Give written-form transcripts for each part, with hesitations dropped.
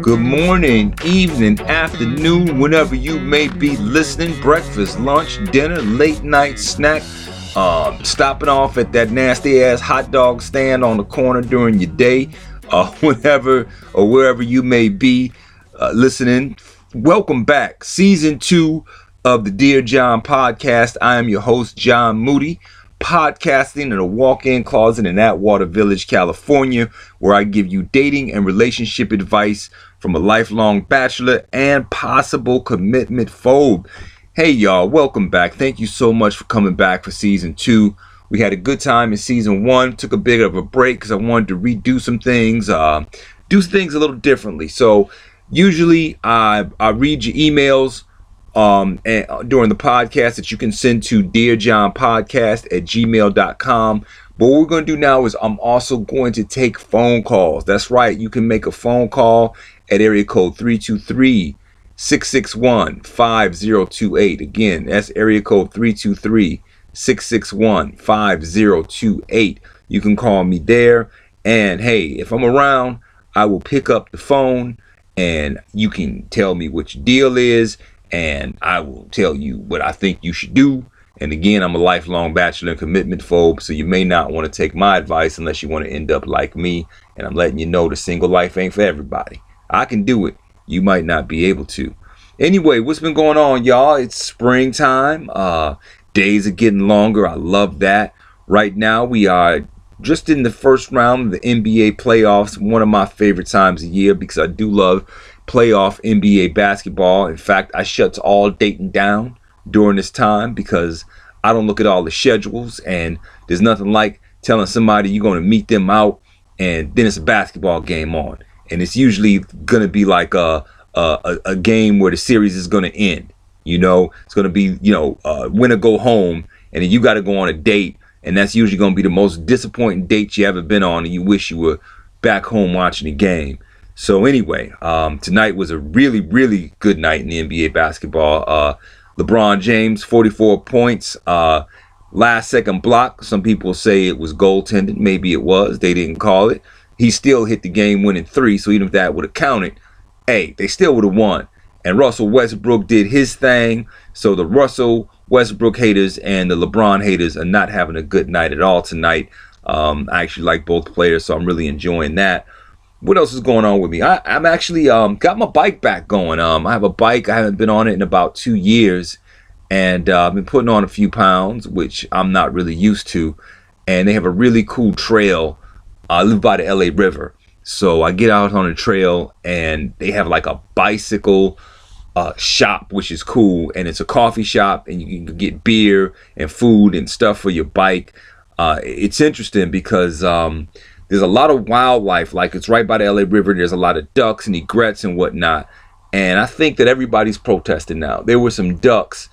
Good morning, evening, afternoon, whenever you may be listening. Breakfast, lunch, dinner, late night snack. Stopping off at that nasty ass hot dog stand on the corner during your day. Whenever or wherever you may be listening. Welcome back. Season 2 of the Dear John podcast. I am your host, John Moody. Podcasting in a walk-in closet in Atwater Village, California, where I give you dating and relationship advice from a lifelong bachelor and possible commitment phobe. Hey y'all, welcome back. Thank you so much for coming back for season 2. We had a good time in season 1. Took a bit of a break because I wanted to redo some things, do things a little differently. So usually I read your emails and during the podcast that you can send to dearjohnpodcast@gmail.com. But what we're going to do now is I'm also going to take phone calls. That's right. You can make a phone call at area code 323-661-5028. Again, that's area code 323-661-5028. You can call me there. And hey, if I'm around, I will pick up the phone and you can tell me what your deal is. And I will tell you what I think you should do. And again, I'm a lifelong bachelor and commitment phobe, so you may not want to take my advice unless you want to end up like me. And I'm letting you know the single life ain't for everybody. I can do it. You might not be able to. Anyway, what's been going on, y'all? It's springtime. Days are getting longer. I love that. Right now, we are just in the first round of the NBA playoffs. One of my favorite times of year because I do love playoff NBA basketball. In fact, I shuts all dating down during this time because I don't look at all the schedules, and there's nothing like telling somebody you're going to meet them out and then it's a basketball game on, and it's usually going to be like a game where the series is going to end. You know, it's going to be, win or go home, and then you got to go on a date, and that's usually going to be the most disappointing date you ever been on, and you wish you were back home watching the game. So anyway, tonight was a really, really good night in the NBA basketball. LeBron James, 44 points, last second block. Some people say it was goaltending. Maybe it was. They didn't call it. He still hit the game winning 3. So even if that would have counted, hey, they still would have won. And Russell Westbrook did his thing. So the Russell Westbrook haters and the LeBron haters are not having a good night at all tonight. I actually like both players, so I'm really enjoying that. What else is going on with me? I'm actually got my bike back going. I have a bike. I haven't been on it in about 2 years. And I've been putting on a few pounds, which I'm not really used to. And they have a really cool trail. I live by the LA River. So I get out on the trail and they have like a bicycle shop, which is cool. And it's a coffee shop and you can get beer and food and stuff for your bike. It's interesting because there's a lot of wildlife, like it's right by the LA River. There's a lot of ducks and egrets and whatnot. And I think that everybody's protesting now. There were some ducks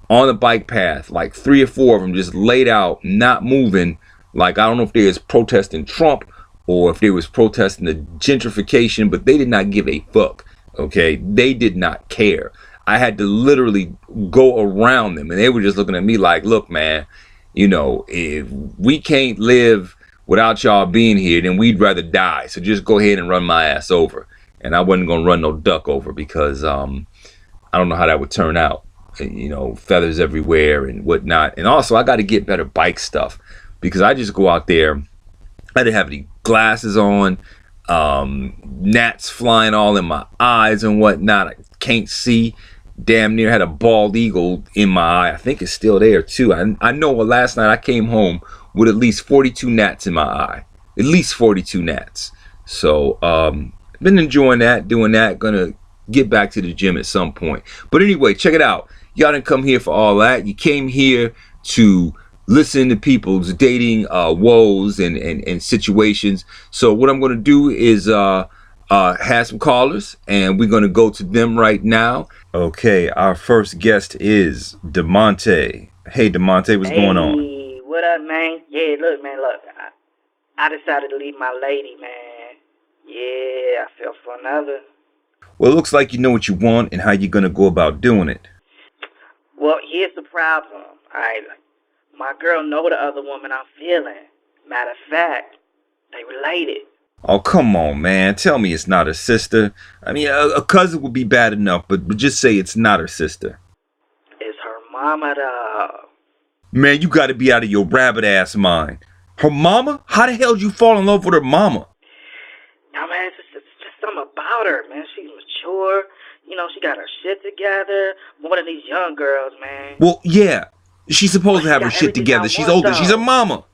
on the bike path, like 3 or 4 of them just laid out, not moving. Like, I don't know if they was protesting Trump or if they was protesting the gentrification, but they did not give a fuck, okay? They did not care. I had to literally go around them, and they were just looking at me like, look, man, if we can't live without y'all being here, then we'd rather die. So just go ahead and run my ass over. And I wasn't going to run no duck over because I don't know how that would turn out. Feathers everywhere and whatnot. And also, I got to get better bike stuff because I just go out there. I didn't have any glasses on. Gnats flying all in my eyes and whatnot. I can't see. Damn near had a bald eagle in my eye. I think it's still there too. I know last night I came home with at least 42 gnats in my eye. At least 42 gnats. So, been enjoying that, doing that. Gonna get back to the gym at some point. But anyway, check it out. Y'all didn't come here for all that. You came here to listen to people's dating woes and situations. So what I'm gonna do is have some callers, and we're gonna go to them right now. Okay, our first guest is DeMonte. Hey, DeMonte, what's going on? Hey, what up, man? Yeah, look, I decided to leave my lady, man. Yeah, I fell for another. Well, it looks like you know what you want and how you're gonna go about doing it. Well, here's the problem. My girl know the other woman I'm feeling. Matter of fact, they related. Oh, come on, man. Tell me it's not her sister. I mean, a cousin would be bad enough, but just say it's not her sister. It's her mama, though. Man, you gotta be out of your rabbit ass mind. Her mama? How the hell did you fall in love with her mama? Now, man, it's just something about her, man. She's mature. You know, she got her shit together. One of these young girls, man. Well, yeah. She's But supposed to she have her got shit everything I together. She's want, older. She's her though. mama.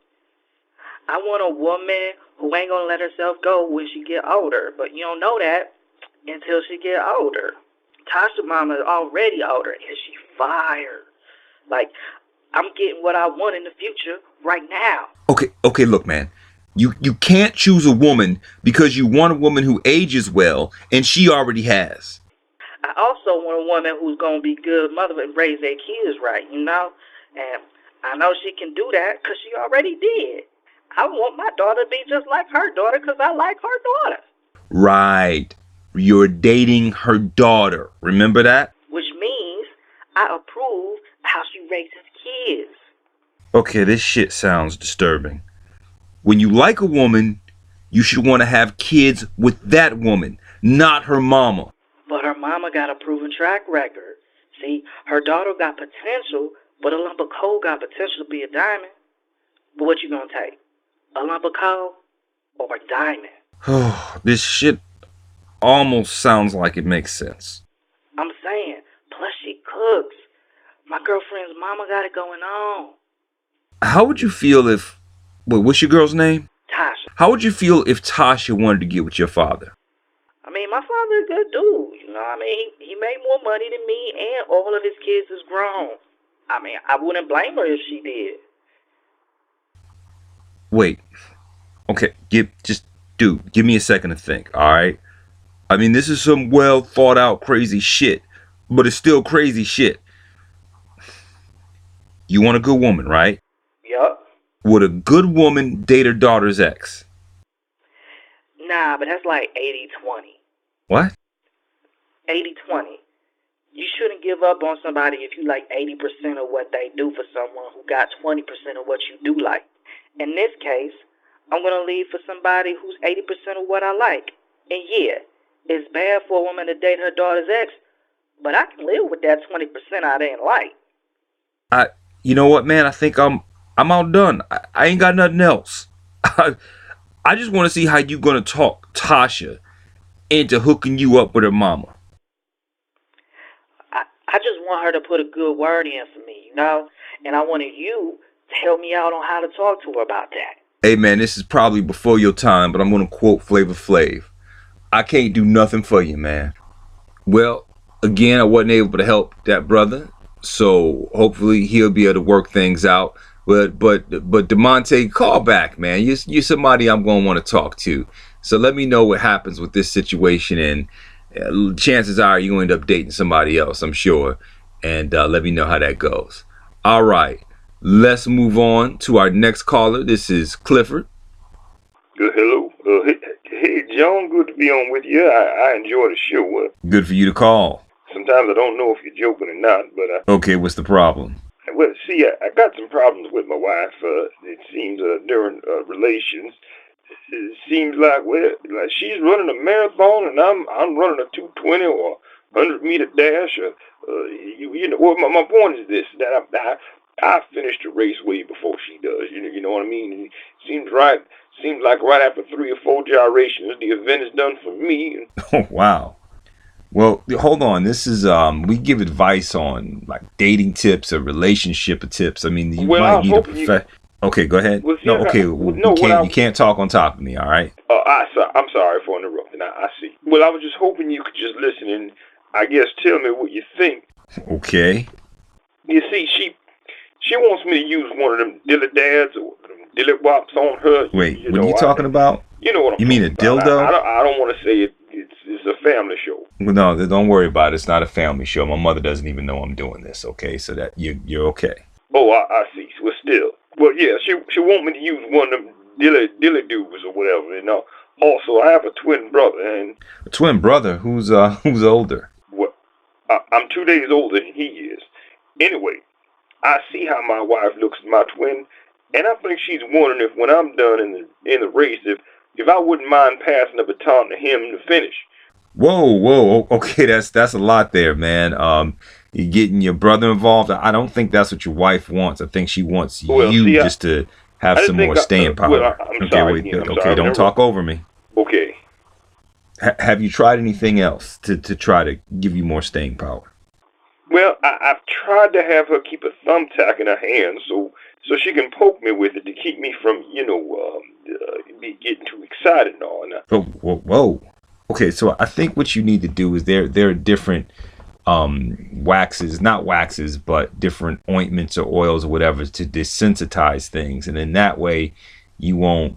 I want a woman who ain't gonna let herself go when she get older. But you don't know that until she get older. Tasha mama is already older, and she fire. Like, I'm getting what I want in the future right now. Okay, look, man. You can't choose a woman because you want a woman who ages well, and she already has. I also want a woman who's gonna be good mother and raise their kids right, you know? And I know she can do that because she already did. I want my daughter to be just like her daughter because I like her daughter. Right. You're dating her daughter. Remember that? Which means I approve how she raises kids. Okay, this shit sounds disturbing. When you like a woman, you should want to have kids with that woman, not her mama. But her mama got a proven track record. See, her daughter got potential, but a lump of coal got potential to be a diamond. But what you gonna take? A lump of coal or a diamond? Oh, this shit almost sounds like it makes sense. I'm saying, plus she cooks. My girlfriend's mama got it going on. How would you feel if... Wait, what's your girl's name? Tasha. How would you feel if Tasha wanted to get with your father? I mean, my father's a good dude. You know, I mean, he made more money than me, and all of his kids is grown. I mean, I wouldn't blame her if she did. Wait. Okay, give me a second to think, alright? I mean, this is some well thought out crazy shit, but it's still crazy shit. You want a good woman, right? Yup. Would a good woman date her daughter's ex? Nah, but that's like 80-20. What? 80-20. You shouldn't give up on somebody if you like 80% of what they do for someone who got 20% of what you do like. In this case, I'm going to leave for somebody who's 80% of what I like. And yeah, it's bad for a woman to date her daughter's ex, but I can live with that 20% I didn't like. You know what, man? I think I'm outdone. I ain't got nothing else. I just want to see how you gonna talk Tasha into hooking you up with her mama. I just want her to put a good word in for me, you know? And I wanted you to help me out on how to talk to her about that. Hey, man, this is probably before your time, but I'm gonna quote Flavor Flav. I can't do nothing for you, man. Well, again, I wasn't able to help that brother, so hopefully he'll be able to work things out. But DeMonte, call back, man. You're somebody I'm gonna want to talk to. So let me know what happens with this situation, and chances are you're going to end up dating somebody else, I'm sure. And let me know how that goes. All right, let's move on to our next caller. This is Clifford. Hello. Hey, John, good to be on with you. I enjoy the show. Good for you to call. Sometimes I don't know if you're joking or not, but Okay, what's the problem? well, see, I got some problems with my wife. It seems during relations, it seems like she's running a marathon and I'm running a 220 or 100-meter dash. You know, well, my point is this: that I finished the race way before she does. You know what I mean? It seems right. Seems like right after 3 or 4 gyrations, the event is done for me. Oh, wow. Well, hold on. This is we give advice on like dating tips or relationship tips. I mean, you might need a Okay, go ahead. Well, see, No, okay. You can't talk on top of me. All right. I'm sorry for interrupting. I see. Well, I was just hoping you could just listen and I guess tell me what you think. Okay. You see, she wants me to use one of them dilly dads or them dilly wops on her. Wait, what are you talking about? You know what I'm You mean a dildo? I don't want to say it's a family show. Well, no, don't worry about it. It's not a family show. My mother doesn't even know I'm doing this. Okay, so that you're okay. Oh, I see. Well, still, well, yeah, she want me to use one of them dilly dudes or whatever. You know. Also, I have a twin brother, and a twin brother who's older. Well, I'm 2 days older than he is. Anyway, I see how my wife looks at my twin, and I think she's wondering if when I'm done in the race, if if I wouldn't mind passing the baton to him to finish. Whoa. Okay, that's a lot there, man. You're getting your brother involved. I don't think that's what your wife wants. I think she wants Well, you see, just to have I didn't some more think. staying power. I'm Okay, sorry wait. again. I'm Okay, sorry. don't talk over me. Okay. Have you tried anything else to try to give you more staying power? Well, I've tried to have her keep a thumbtack in her hand so she can poke me with it to keep me from, be getting too excited and all. Now. Whoa. Okay, so I think what you need to do is there are different waxes, not waxes, but different ointments or oils or whatever to desensitize things, and in that way you won't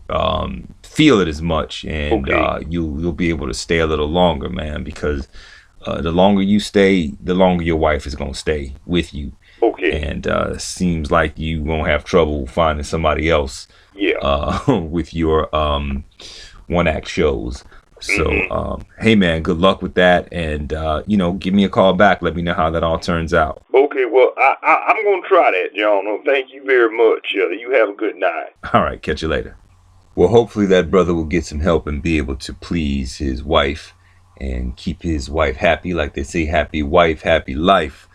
feel it as much, and Okay. You'll be able to stay a little longer, man, because the longer you stay, the longer your wife is going to stay with you. Okay. And seems like you won't have trouble finding somebody else Yeah. with your one act shows. So Mm-hmm. hey man, good luck with that, and give me a call back, let me know how that all turns out. Okay, well, I'm going to try that, John. Thank you very much. You have a good night. All right, catch you later. Well, hopefully that brother will get some help and be able to please his wife and keep his wife happy. Like they say, happy wife, happy life.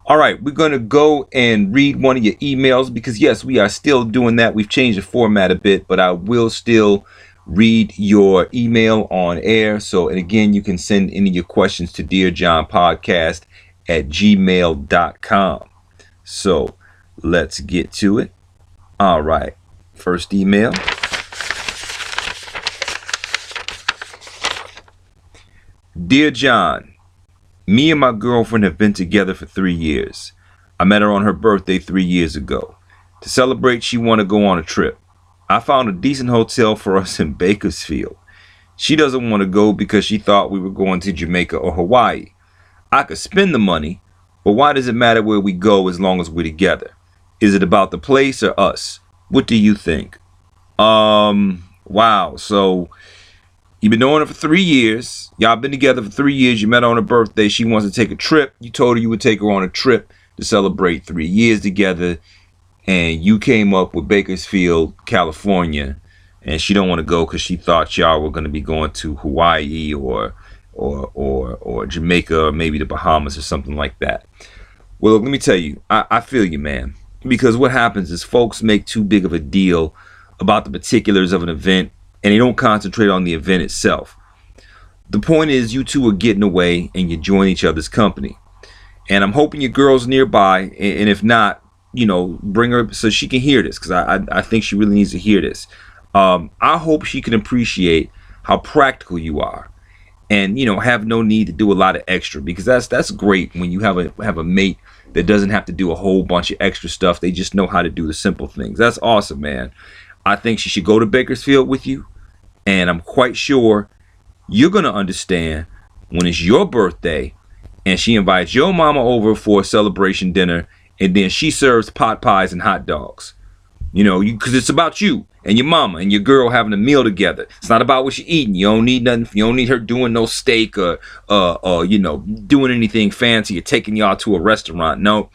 All right, we're going to go and read one of your emails because, yes, we are still doing that. We've changed the format a bit, but I will still read your email on air. So, and again, you can send any of your questions to dearjohnpodcast@gmail.com. So, let's get to it. All right, first email. Dear John, me and my girlfriend have been together for 3 years. I met her on her birthday 3 years ago. To celebrate, she wanted to go on a trip. I found a decent hotel for us in Bakersfield. She doesn't want to go because she thought we were going to Jamaica or Hawaii. I could spend the money, but why does it matter where we go as long as we're together? Is it about the place or us? What do you think? Wow. So you've been knowing her for 3 years. Y'all been together for 3 years. You met her on her birthday. She wants to take a trip. You told her you would take her on a trip to celebrate 3 years together. And you came up with Bakersfield, California. And she don't want to go because she thought y'all were going to be going to Hawaii or Jamaica or maybe the Bahamas or something like that. Well, look, let me tell you, I feel you, man. Because what happens is folks make too big of a deal about the particulars of an event and they don't concentrate on the event itself. The point is you two are getting away and you join each other's company. And I'm hoping your girl's nearby, and if not, bring her so she can hear this, because I think she really needs to hear this. I hope she can appreciate how practical you are and, have no need to do a lot of extra, because that's great when you have a mate that doesn't have to do a whole bunch of extra stuff. They just know how to do the simple things. That's awesome, man. I think she should go to Bakersfield with you. And I'm quite sure you're going to understand when it's your birthday and she invites your mama over for a celebration dinner and then she serves pot pies and hot dogs. Because it's about you and your mama and your girl having a meal together. It's not about what you're eating. You don't need nothing. You don't need her doing no steak or doing anything fancy or taking y'all to a restaurant. No,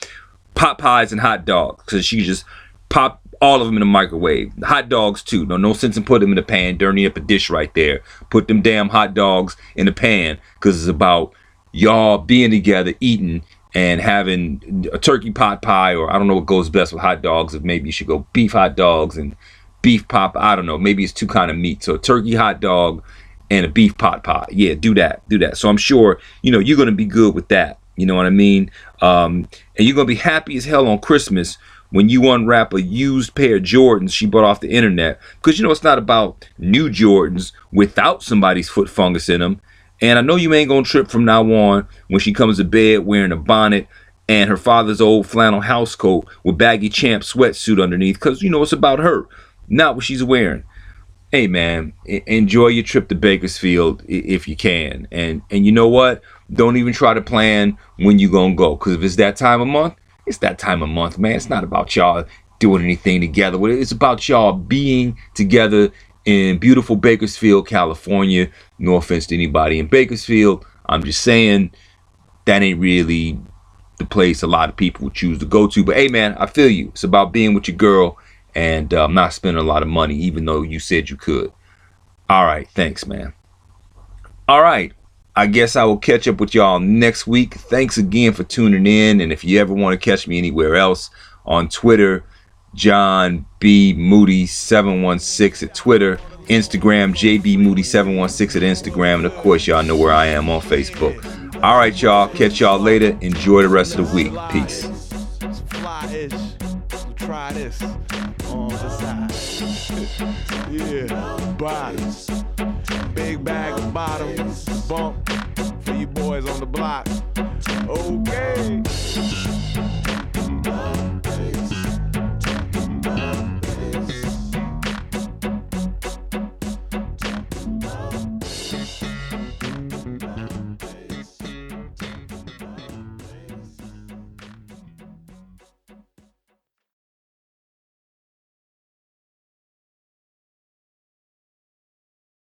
pot pies and hot dogs, because she just pop all of them in the microwave. Hot dogs too. No sense in putting them in the pan, dirtying up a dish right there. Put them damn hot dogs in the pan, because it's about y'all being together, eating, and having a turkey pot pie, or I don't know what goes best with hot dogs. If maybe you should go beef hot dogs and beef pot. I don't know. Maybe it's two kind of meat. So a turkey hot dog and a beef pot pie. Yeah, do that. So I'm sure you're gonna be good with that. You know what I mean? And you're gonna be happy as hell on Christmas when you unwrap a used pair of Jordans she bought off the internet, because it's not about new Jordans without somebody's foot fungus in them. And I know you ain't gonna trip from now on when she comes to bed wearing a bonnet and her father's old flannel house coat with baggy champ sweatsuit underneath, because it's about her, not what she's wearing. Hey man, enjoy your trip to Bakersfield if you can, and you know what? Don't even try to plan when you gonna go, because if it's that time of month, it's that time of month, man. It's not about y'all doing anything together. It's about y'all being together in beautiful Bakersfield, California. No offense to anybody in Bakersfield. I'm just saying that ain't really the place a lot of people would choose to go to. But hey, man, I feel you. It's about being with your girl and not spending a lot of money, even though you said you could. All right, thanks, man. All right. I guess I will catch up with y'all next week. Thanks again for tuning in. And if you ever want to catch me anywhere else, on Twitter, John B. Moody 716 at Twitter, Instagram, JB Moody 716 at Instagram, and of course, y'all know where I am on Facebook. All right, y'all. Catch y'all later. Enjoy the rest of the week. Peace. Try this on the side. Yeah, bottoms. Big bag of bottoms. Bump for you boys on the block. Okay.